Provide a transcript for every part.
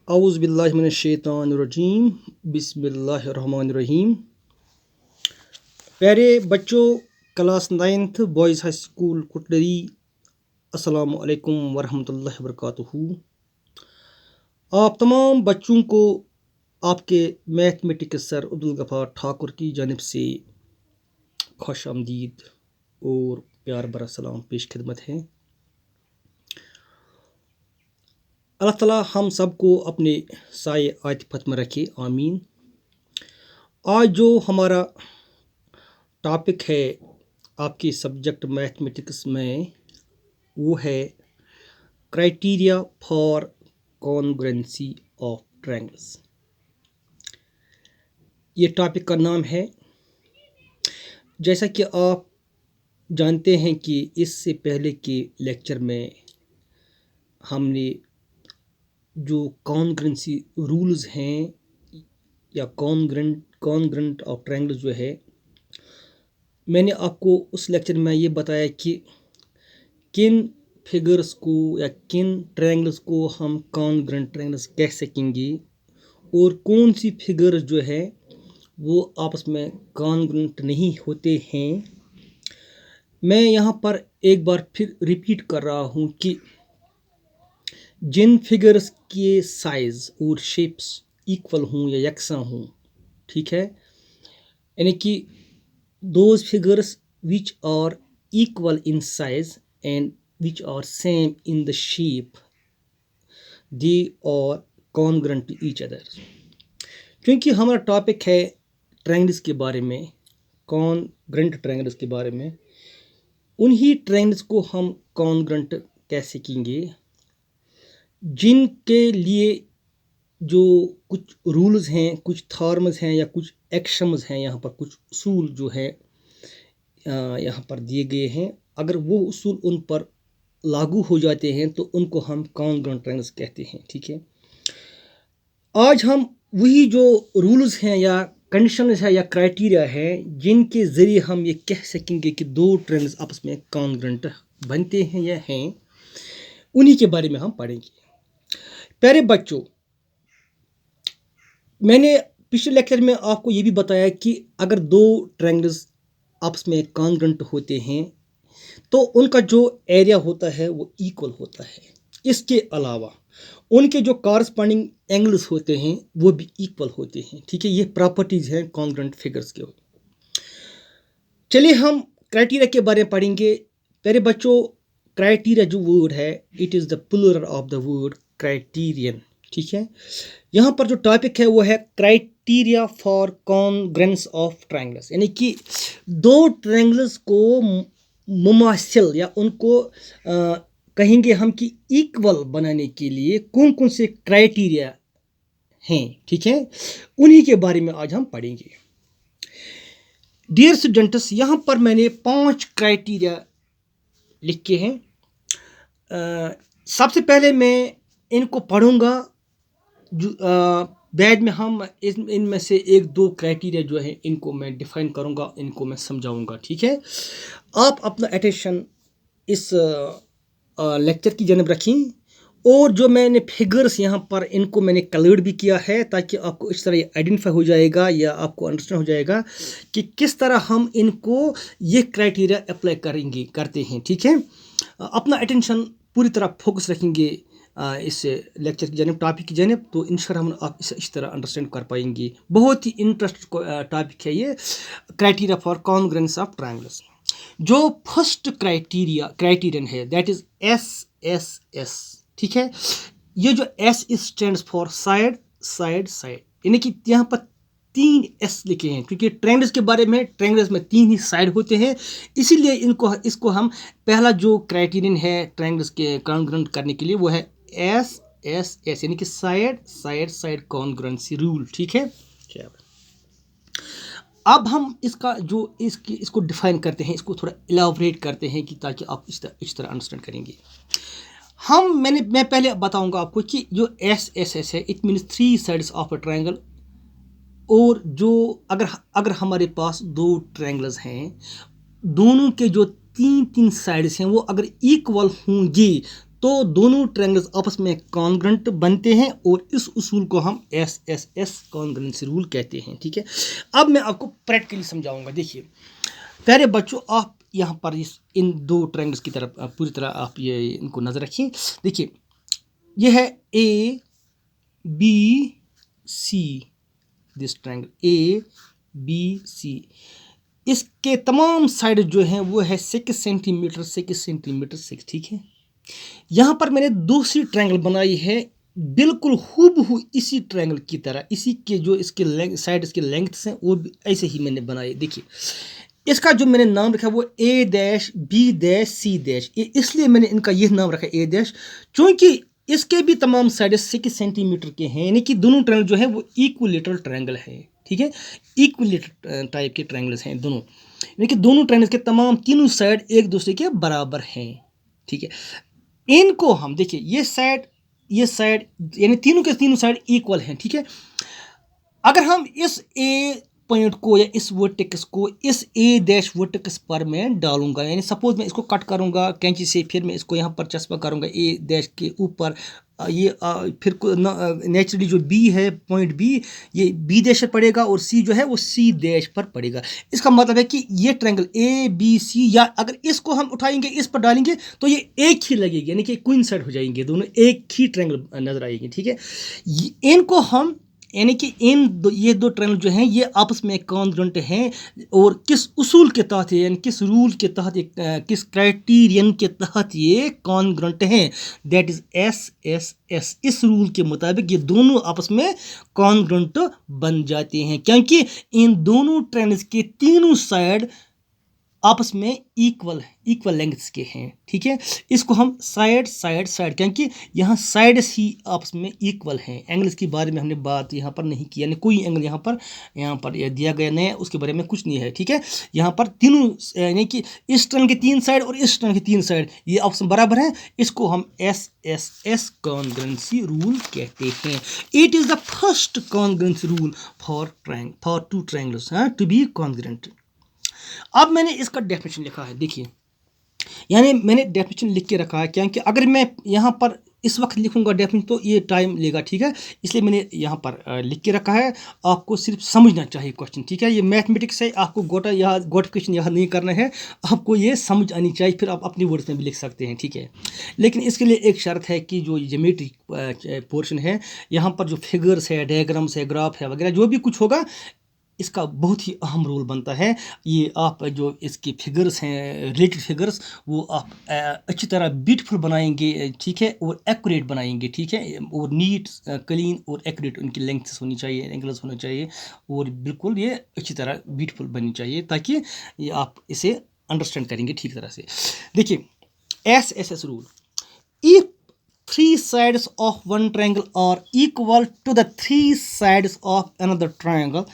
औज़ु बिल्लाहि मिनश शैतानिर रजीम बिस्मिल्लाहिर रहमानिर रहीम। प्यारे बच्चों, class 9th boys high school Kutlari, अस्सलामु अलैकुम वरहमतुल्लाहि वबरकातुहू। आप तमाम बच्चों को आपके मैथमेटिक्स सर अब्दुल गफ़ार ठाकुर की जानिब से खुश आमदीद और प्यार भरा सलाम पेश खिदमत है। अल्लाह ताला हम सबको अपने साए आतिफत में रखे, आमीन। आज जो हमारा टॉपिक है आपके सब्जेक्ट मैथमेटिक्स में, वो है criteria for congruency of triangles. ये टॉपिक का नाम है। जैसा कि आप जानते हैं कि इससे पहले के लेक्चर में हमने जो कॉन्ग्रुएंसी रूल्स हैं या कॉन्ग्रुएंट ऑफ ट्रायंगल्स जो है, मैंने आपको उस लेक्चर में ये बताया कि किन फिगर्स को या किन ट्रायंगल्स को हम कॉन्ग्रुएंट ट्रायंगल्स कह सकेंगे और कौन सी फिगर्स जो है वो आपस में कॉन्ग्रुएंट नहीं होते हैं। मैं यहाँ पर एक बार फिर रिपीट कर रहा हूँ कि जिन फिगर्स के साइज और शेप्स इक्वल हों या यकसा हों, ठीक है, यानी कि those figures which are equal in size and which are same in the shape, they are congruent to each other. क्योंकि हमारा टॉपिक है ट्रायंगल्स के बारे में, कॉन्ग्रुएंट ट्रायंगल्स के बारे में, उन्हीं ट्रायंगल्स को हम कॉन्ग्रुएंट कह सकेंगे जिनके लिए जो कुछ रूल्स हैं, कुछ थॉर्म्स हैं या कुछ एक्शंस हैं, यहाँ पर कुछ उसूल जो है यहाँ पर दिए गए हैं। अगर वो उसूल उन पर लागू हो जाते हैं तो उनको हम कॉन्ग्रुएंट ट्रायंगल्स कहते हैं, ठीक है। आज हम वही जो रूल्स हैं या कंडीशंस है या क्राइटेरिया है जिनके ज़रिए हम ये कह सकेंगे कि दो ट्रायंगल्स आपस में कॉन्ग्रुएंट बनते हैं या हैं, उन्हीं के बारे में हम पढ़ेंगे। प्यारे बच्चों, मैंने पिछले लेक्चर में आपको ये भी बताया कि अगर दो ट्रायंगल्स आपस में कॉन्ग्रुएंट होते हैं तो उनका जो एरिया होता है वो इक्वल होता है। इसके अलावा उनके जो कॉरस्पॉन्डिंग एंगल्स होते हैं वो भी इक्वल होते हैं, ठीक है। ये प्रॉपर्टीज हैं कॉन्ग्रुएंट फिगर्स के। चलिए हम क्राइटेरिया के बारे में पढ़ेंगे। प्यारे बच्चों, क्राइटेरिया जो वर्ड है, it is the plural of the word criterion, ठीक है। यहाँ पर जो टॉपिक है वो है criteria for congruence of triangles, यानी कि दो ट्रायंगल्स को मुमासिल या उनको कहेंगे हम कि इक्वल बनाने के लिए कौन कौन से क्राइटेरिया हैं, ठीक है, उन्हीं के बारे में आज हम पढ़ेंगे। डियर स्टूडेंट्स, यहाँ पर मैंने 5 क्राइटेरिया लिखे हैं। सबसे पहले मैं इनको पढ़ूंगा, बाद में हम इनमें से एक दो क्राइटेरिया जो है इनको मैं डिफाइन करूंगा, इनको मैं समझाऊंगा, ठीक है। आप अपना अटेंशन इस लेक्चर की जानब रखें और जो मैंने फिगर्स यहाँ पर इनको मैंने कलर्ड भी किया है ताकि आपको इस तरह आइडेंटिफाई हो जाएगा या आपको अंडरस्टैंड हो जाएगा कि किस तरह हम इनको ये क्राइटेरिया अप्लाई करते हैं, ठीक है। अपना अटेंशन पूरी तरह फोकस रखेंगे इस लेक्चर की जानब, टॉपिक की जानब, तो इंशाअल्लाह हम आप इस तरह अंडरस्टैंड कर पाएंगे। बहुत ही इंटरेस्टिंग टॉपिक है ये, criteria for congruence of triangles. जो फर्स्ट क्राइटेरियन है दैट इज एस, ठीक है। ये जो S stands for side side side, यानी कि यहाँ पर 3 एस लिखे हैं क्योंकि ट्रायंगल्स के बारे में, ट्रायंगल्स में 3 ही साइड होते हैं, इसीलिए इसको हम पहला जो क्राइटेरियन है ट्रायंगल्स के कॉन्ग्रुएंट करने के लिए वो है एस एस एस, यानी कि side side side congruency rule, ठीक है। अब हम इसका जो इसको डिफाइन करते हैं, इसको थोड़ा इलाबोरेट करते हैं कि ताकि आप इस तरह अंडरस्टैंड करेंगे। मैं पहले बताऊंगा आपको कि जो एस है, it means 3 sides of a triangle. और जो अगर हमारे पास दो ट्रायंगल्स हैं, दोनों के जो 3 साइड्स हैं वो अगर इक्वल होंगे तो दोनों ट्रायंगल्स आपस में कॉन्ग्रुएंट बनते हैं और इस उसूल को हम SSS कॉन्ग्रुएंसी रूल कहते हैं। ठीक है, अब मैं आपको प्रैक्टिकली समझाऊंगा। देखिए प्यारे बच्चों, आप यहाँ पर इन दो ट्रायंगल्स की तरफ पूरी तरह आप ये इनको नज़र रखिए। देखिए ये है ABC, दिस ट्रायंगल ABC, इसके तमाम साइड जो हैं वो है 6 सेंटीमीटर 6 सेंटीमीटर 6। ठीक है, यहाँ पर मैंने दूसरी ट्रायंगल बनाई है बिल्कुल हूबहू इसी ट्रायंगल की तरह, इसी के जो इसके साइड इसके लेंथ्स हैं वो भी ऐसे ही मैंने बनाए। देखिए इसका जो मैंने नाम रखा वो A-B-C-, ये इसलिए मैंने इनका ये नाम रखा A-, क्योंकि इसके भी तमाम साइड 6 सेंटीमीटर के हैं, यानी कि दोनों ट्रायंगल जो है वो इक्विलेटरल ट्रायंगल है। ठीक है, इक्विलेटरल टाइप के ट्रायंगल्स हैं दोनों, यानी कि दोनों ट्रायंगल्स के तमाम तीनों साइड एक दूसरे के बराबर हैं। ठीक है, इनको हम देखिए ये साइड यानी तीनों के तीनों साइड इक्वल हैं। ठीक है, अगर हम इस ए पॉइंट को या इस वर्टेक्स को इस A- वर्टेक्स पर मैं डालूंगा, यानी सपोज मैं इसको कट करूंगा कैंची से, फिर मैं इसको यहाँ पर चस्पा करूंगा A- के ऊपर, ये फिर नेचुरली जो B है पॉइंट B, ये B- पर पड़ेगा और C जो है वो C- पर पड़ेगा। इसका मतलब है कि ये ट्रायंगल ABC, या अगर इसको हम उठाएंगे इस पर डालेंगे तो ये एक ही लगेगी, यानी कि कोइंसाइड हो जाएंगे, दोनों एक ही ट्रायंगल नजर आएगी। ठीक है, इनको हम यानी कि ये दो ट्रायंगल जो हैं ये आपस में कॉन्ग्रुएंट हैं, और किस उसूल के तहत, यानी किस रूल के तहत, किस क्राइटेरियन के तहत ये कॉन्ग्रुएंट हैं, दैट इज SSS। इस रूल के मुताबिक ये दोनों आपस में कॉन्ग्रुएंट बन जाते हैं, क्योंकि इन दोनों ट्रायंगल्स के तीनों साइड आपस में इक्वल लेंथ्स के हैं। ठीक है, इसको हम साइड, क्योंकि यहाँ साइड्स ही आपस में इक्वल हैं। एंगल्स के बारे में हमने बात यहाँ पर नहीं की, यानी कोई एंगल यहाँ पर यह दिया गया नहीं है, उसके बारे में कुछ नहीं है। ठीक है, यहाँ पर तीनों यानी कि इस ट्रायंगल के 3 साइड और इस ट्रायंगल के 3 साइड ये आपस में बराबर हैं, इसको हम SSS कॉन्ग्रुएंसी रूल कहते हैं। It is the first congruency rule for two triangles to be congruent. अब मैंने इसका डेफिनेशन लिखा है। देखिए यानी मैंने डेफिनेशन लिख के रखा है, क्योंकि अगर मैं यहाँ पर इस वक्त लिखूंगा डेफिनेशन तो ये टाइम लेगा। ठीक है, इसलिए मैंने यहाँ पर लिख के रखा है। आपको सिर्फ समझना चाहिए क्वेश्चन। ठीक है, ये मैथमेटिक्स है, आपको गोटिफिकेशन यहाँ नहीं करना है, आपको ये समझ आनी चाहिए, फिर आप अपनी वर्ड्स में भी लिख सकते हैं। ठीक है, लेकिन इसके लिए एक शर्त है कि जो ज्योमेट्री पोर्शन है, यहाँ पर जो फिगर्स है, डायग्राम्स है, ग्राफ है वगैरह, जो भी कुछ होगा इसका बहुत ही अहम रोल बनता है। ये आप जो इसके फिगर्स हैं, रिलेटेड फिगर्स, वो आप अच्छी तरह ब्यूटीफुल बनाएंगे। ठीक है, और एक्यूरेट बनाएंगे। ठीक है, और नीट क्लीन और एक्यूरेट उनकी लेंथ्स होनी चाहिए, एंगल्स होने चाहिए, और बिल्कुल ये अच्छी तरह ब्यूटीफुल बननी चाहिए, ताकि ये आप इसे अंडरस्टैंड करेंगे ठीक तरह से। देखिए SSS rule, if 3 sides of one triangle are equal to the 3 sides of another triangle,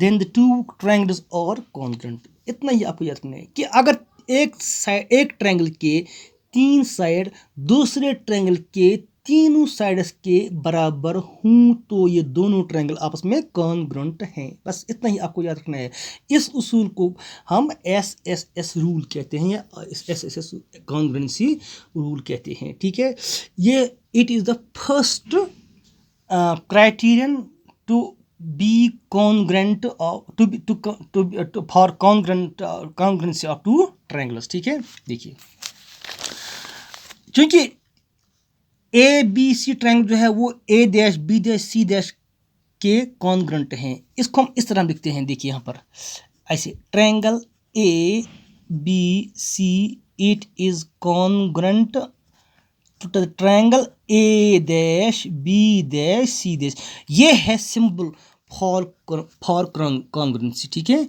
then the two triangles are congruent। इतना ही आपको याद रखना है कि अगर एक ट्रायंगल के 3 साइड दूसरे ट्रायंगल के तीनों साइड्स के बराबर हूं तो ये दोनों ट्रायंगल आपस में कॉन्ग्रुएंट हैं। बस इतना ही आपको याद रखना है। इस उसूल को हम SSS रूल कहते हैं, या SSS कॉन्ग्रुएंसी रूल कहते हैं। ठीक है, ये it is the first criterion to be congruent for congruency of two triangles. ठीक है, देखिए क्योंकि ABC ट्रायंगल जो है वो A-B-C- के कॉन्ग्रुएंट हैं, इसको हम इस तरह लिखते हैं। देखिए यहाँ पर ऐसे, triangle ABC it is congruent to the triangle A-B-C। ये है सिंबल फॉर कॉन्ग्रुएंसी। ठीक है,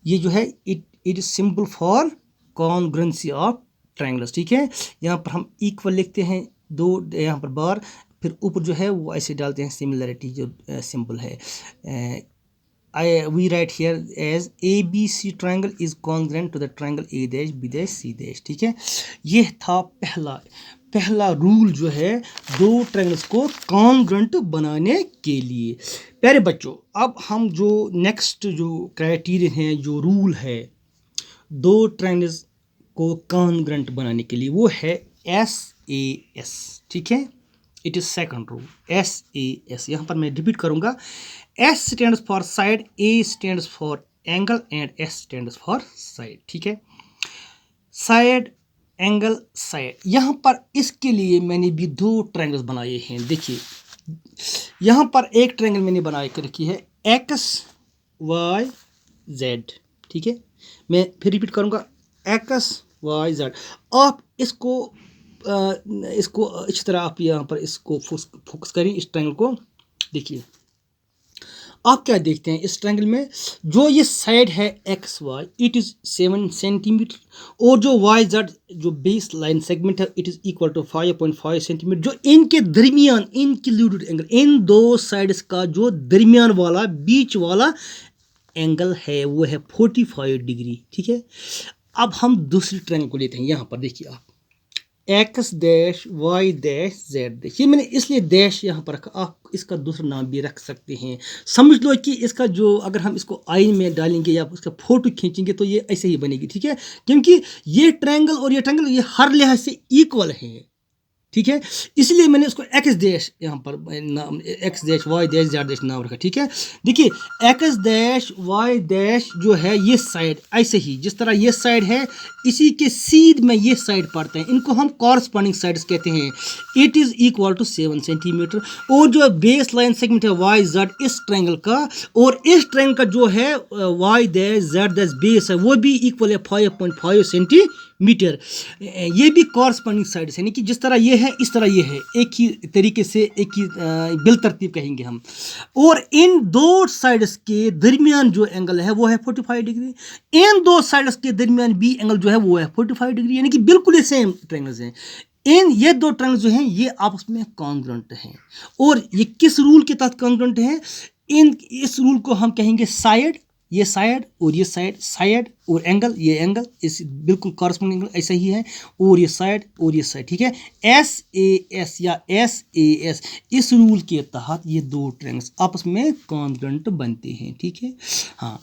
ये जो है it is symbol for congruency of triangles. ठीक है, यहाँ पर हम इक्वल लिखते हैं, दो यहाँ पर बार, फिर ऊपर जो है वो ऐसे डालते हैं सिमिलरिटी जो सिंबल है। we write here as ABC triangle is congruent to the triangle A-B-C। ठीक है, ये था पहला रूल जो है दो ट्रायंगल्स को कॉन्ग्रुएंट बनाने के लिए। प्यारे बच्चों, अब हम जो नेक्स्ट जो क्राइटेरियन है, जो रूल है दो ट्रायंगल्स को कॉन्ग्रुएंट बनाने के लिए, वो है SAS, ठीक है, it is second rule SAS। यहाँ पर मैं रिपीट करूँगा, S stands for side, A stands for angle and S stands for side, ठीक है। साइड, एंगल, साइड, यहाँ पर इसके लिए मैंने भी दो ट्रायंगल्स बनाए हैं। देखिए यहाँ पर एक ट्रायंगल मैंने बना कर रखी है XYZ, ठीक है। मैं फिर रिपीट करूँगा XYZ। आप इसको इसको इस तरह आप यहाँ पर इसको फोकस करें, इस ट्रायंगल को देखिए। आप क्या देखते हैं इस ट्रायंगल में, जो ये साइड है XY इट इज़ 7 सेंटीमीटर और जो YZ जो बेस लाइन सेगमेंट है it is equal to 5.5 centimetre. जो इनके दरमियान इंक्लूडेड एंगल, इन दो साइड्स का जो दरमियान वाला बीच वाला एंगल है वो है 45 डिग्री, ठीक है। अब हम दूसरी ट्रायंगल को लेते हैं। यहाँ पर देखिए आप X dash Y dash Z dash, ये मैंने इसलिए डैश यहाँ पर रखा, आप इसका दूसरा नाम भी रख सकते हैं। समझ लो कि इसका जो अगर हम इसको आई में डालेंगे या उसका फोटो खींचेंगे तो ये ऐसे ही बनेगी, ठीक है, क्योंकि ये ट्रायंगल और ये ट्रायंगल ये हर लिहाज से इक्वल है, ठीक है। इसलिए मैंने उसको एक्स डैश यहाँ पर नाम X dash Y dash Z dash नाम रखा, ठीक है। देखिए एक्स डैश वाई डैश जो है ये साइड ऐसे ही जिस तरह ये साइड है इसी के सीध में ये साइड पड़ते हैं, इनको हम कॉरस्पॉन्डिंग साइड्स कहते हैं। It is equal to 7 centimetre और जो बेस लाइन सेगमेंट है वाई जेड इस ट्रायंगल का और इस ट्रायंगल का जो है Y dash Z dash base है वो भी इक्वल है 5.5 सेंटीमीटर। ये भी कॉरस्पॉन्डिंग साइड्स है, यानी कि जिस तरह ये है इस तरह ये है, एक ही तरीके से एक ही बिल तरतीब कहेंगे हम। और इन दो साइड्स के दरमियान जो एंगल है वो है 45 डिग्री, इन दो साइड्स के दरमियान भी एंगल जो है वो है 45 डिग्री, यानी कि बिल्कुल ये सेम ट्रायंगल्स हैं। ये दो ट्रायंगल्स जो हैं ये आपस में कॉन्ग्रुएंट हैं। और ये किस रूल के तहत कॉन्ग्रुएंट हैं? इस रूल को हम कहेंगे साइड, ये साइड और ये साइड, साइड और एंगल, ये एंगल इस बिल्कुल कॉरस्पॉन्डिंग एंगल ऐसा ही है, और ये साइड और ये साइड, ठीक है। SAS या SAS इस रूल के तहत ये दो ट्रायंगल्स आपस में कॉन्ग्रुएंट बनते हैं, ठीक है। हाँ,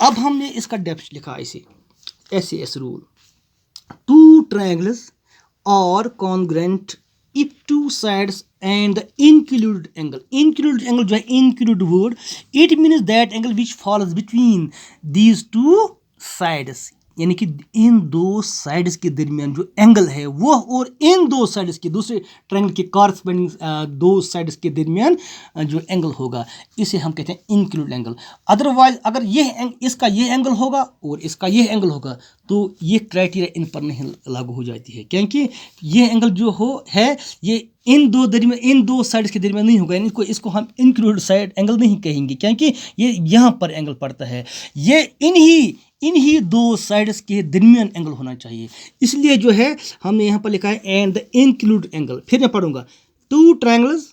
अब हमने इसका डेफिनेशन लिखा ऐसे SAS रूल, टू ट्रायंगल्स और congruent if two sides and the included angle जो है included word, it means that angle which falls between these two sides, यानी कि इन दो साइड्स के दरमियान जो एंगल है वो और इन दो साइड्स के दूसरे ट्रायंगल के कॉरस्पॉन्डिंग दो साइड्स के दरमियान जो एंगल होगा इसे हम कहते हैं इंक्लूड एंगल। अदरवाइज अगर ये इसका ये एंगल होगा और इसका ये एंगल होगा तो ये क्राइटेरिया इन पर नहीं लागू हो जाती है, क्योंकि ये एंगल जो है ये इन दो साइड्स के दरमियान नहीं होगा, इसको हम इंक्लूड साइड एंगल नहीं कहेंगे, क्योंकि ये यहाँ पर एंगल पड़ता है, ये इन्हीं दो साइड्स के दरमियान एंगल होना चाहिए। इसलिए जो है हमने यहाँ पर लिखा है एंड द इंक्लूड एंगल। फिर मैं पढ़ूंगा, टू ट्रायंगल्स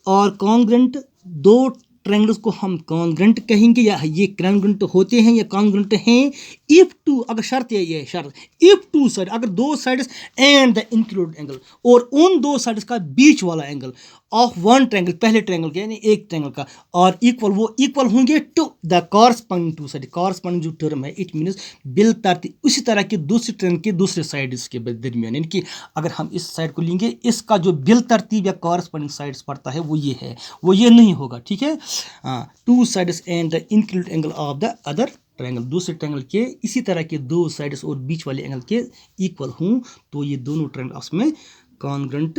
और कॉन्ग्रुएंट, दो ट्रायंगल्स को हम कॉन्ग्रुएंट कहेंगे या ये कॉन्ग्रुएंट होते हैं या कॉन्ग्रुएंट हैं इफ टू, अगर शर्त है ये शर्त, इफ टू साइड अगर दो sides and the include angle और उन दो साइड्स का बीच वाला एंगल ऑफ वन ट्रायंगल, पहले ट्रायंगल के यानी एक ट्रायंगल का, और इक्वल वो इक्वल होंगे to the corresponding to side. Corresponding जो टर्म है इट मीन्स बिल तरतीब उसी तरह के दूसरे ट्रायंगल के दूसरे साइड्स के दरमियान, यानी कि अगर हम इस साइड को लेंगे इसका जो बिल तरतीब या कॉरस्पॉन्डिंग साइड्स पड़ता है वो ये है, वो ये नहीं होगा, ठीक है। Two sides and the include angle of the other triangle, दूसरे ट्रायंगल के इसी तरह के दो साइड्स और बीच वाले एंगल के इक्वल हों तो ये दोनों ट्रायंगल आपस में कॉन्ग्रुएंट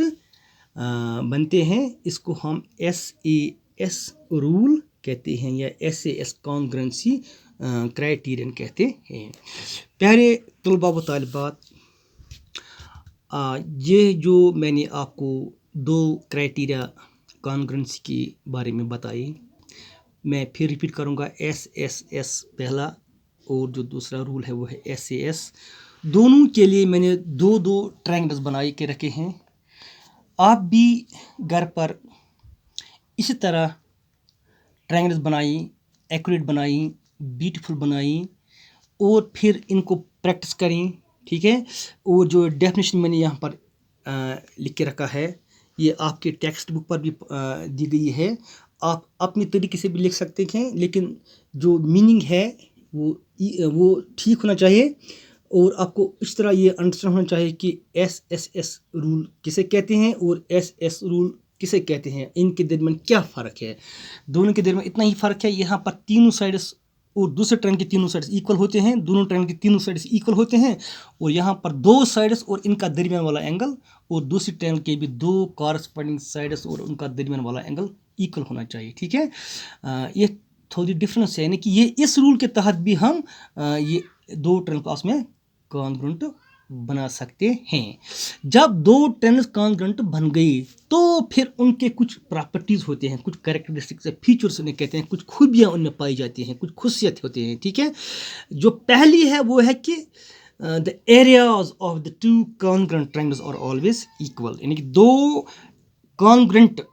बनते हैं। इसको हम SAS रूल कहते हैं या SAS कॉन्ग्रुएंसी क्राइटेरियन कहते हैं। प्यारे तलबा व तालिबात, ये जो मैंने आपको दो क्राइटेरिया कॉन्ग्रुएंसी के बारे में बताई, मैं फिर रिपीट करूँगा, SSS पहला और जो दूसरा रूल है वो है SAS। दोनों के लिए मैंने दो ट्रायंगल्स बनाए के रखे हैं। आप भी घर पर इसी तरह ट्रायंगल्स बनाई, एक्यूरेट बनाई, ब्यूटीफुल बनाई और फिर इनको प्रैक्टिस करें, ठीक है। और जो डेफिनेशन मैंने यहाँ पर लिख के रखा है ये आपके टेक्स्ट बुक पर भी दी गई है, आप अपने तरीके से भी लिख सकते हैं, लेकिन जो मीनिंग है वो ठीक होना चाहिए और आपको इस तरह ये अंडरस्टैंड होना चाहिए कि SSS रूल किसे कहते हैं और SS रूल किसे कहते हैं, इनके दरमियान क्या फ़र्क है। दोनों के दरमियान इतना ही फ़र्क है, यहाँ पर तीनों साइड्स और दूसरे ट्रायंगल के तीनों साइड्स इक्वल होते हैं, दोनों ट्रायंगल के तीनों साइड्स इक्वल होते हैं, और यहाँ पर दो साइड्स और इनका दरमियान वाला एंगल और दूसरी ट्रायंगल के भी दो कॉरस्पॉन्डिंग साइड्स और उनका दरमियान वाला एंगल इक्वल होना चाहिए। ठीक है, ये थोड़ी डिफरेंस है, यानी कि ये इस रूल के तहत भी हम ये दो ट्रायंगल को आपस में कॉन्ग्रुएंट बना सकते हैं। जब दो ट्रायंगल्स कॉन्ग्रुएंट बन गई तो फिर उनके कुछ प्रॉपर्टीज होते हैं, कुछ कैरेक्टरिस्टिक्स फीचर्स उन्हें कहते हैं, कुछ खूबियां उनमें पाई जाती हैं, कुछ खुशियत होते हैं। ठीक है, जो पहली है वो है कि the areas of the two congruent triangles are always equal, यानी कि दो कॉन्ग्रुएंट,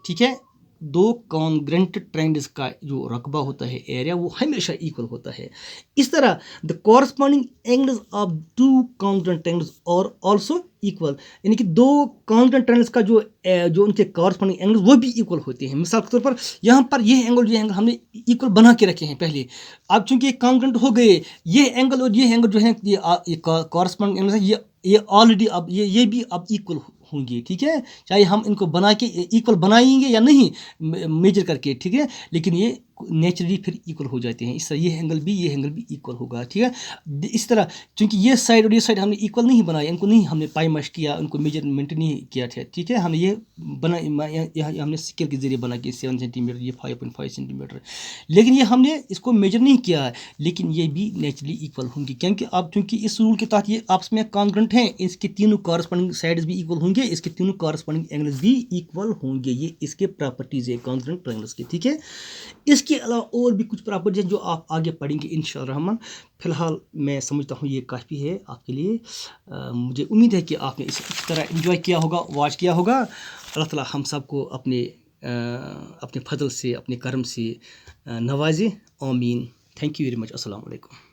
ठीक है, दो कॉन्ग्रुएंट ट्रायंगल्स का जो रकबा होता है, एरिया, वो हमेशा इक्वल होता है। इस तरह the corresponding angles of two congruent triangles are also equal, यानी कि दो कॉन्ग्रुएंट ट्रायंगल्स का जो उनके कॉरस्पॉन्डिंग एंगल्स वो भी इक्वल होते हैं। मिसाल के तौर पर यहाँ पर ये एंगल हमने इक्वल बना के रखे हैं पहले, अब चूंकि ये कॉन्ग्रुएंट हो गए, ये एंगल और ये एंगल जो है ये कॉरस्पॉन्डिंग एंगल्स है, ये ऑलरेडी अब ये भी अब इक्वल होंगे। ठीक है, चाहे हम इनको बना के इक्वल बनाएंगे या नहीं मेजर करके, ठीक है, लेकिन ये नेचुरली फिर इक्वल हो जाते हैं। इस तरह ये एंगल भी इक्वल होगा। ठीक है, इस तरह चूंकि ये साइड और ये साइड हमने इक्वल नहीं बनाया, इनको नहीं हमने पाई किया, उनको मेजरमेंट नहीं किया था। ठीक है, हमने ये बना हमने स्केल के जरिए बना के 7 सेंटीमीटर, ये 5.5 सेंटीमीटर, लेकिन ये हमने इसको मेजर नहीं किया है, लेकिन ये भी नेचुरली इक्वल होंगे, क्योंकि अब चूंकि इस रूल के तहत ये आपस में कॉन्ग्रुएंट हैं, इसके तीनों कॉरस्पॉन्डिंग साइड्स भी इक्वल होंगे, इसके तीनों कॉरस्पॉन्डिंग एंगल्स भी इक्वल होंगे। ये इसके प्रॉपर्टीज है कॉन्ग्रुएंट ट्रायंगल्स की। ठीक है, इसके अलावा और भी कुछ प्रॉपर्टीज हैं जो आप आगे पढ़ेंगे इंशाअल्लाह रहमान। फिलहाल मैं समझता हूँ ये काफ़ी है आपके लिए। मुझे उम्मीद है कि आपने इसे इस तरह एंजॉय किया होगा, वॉच किया होगा। अल्लाह ताला हम सबको अपने फजल से, अपने करम से नवाजे। आमीन। Thank you very much. अस्सलाम वालेकुम।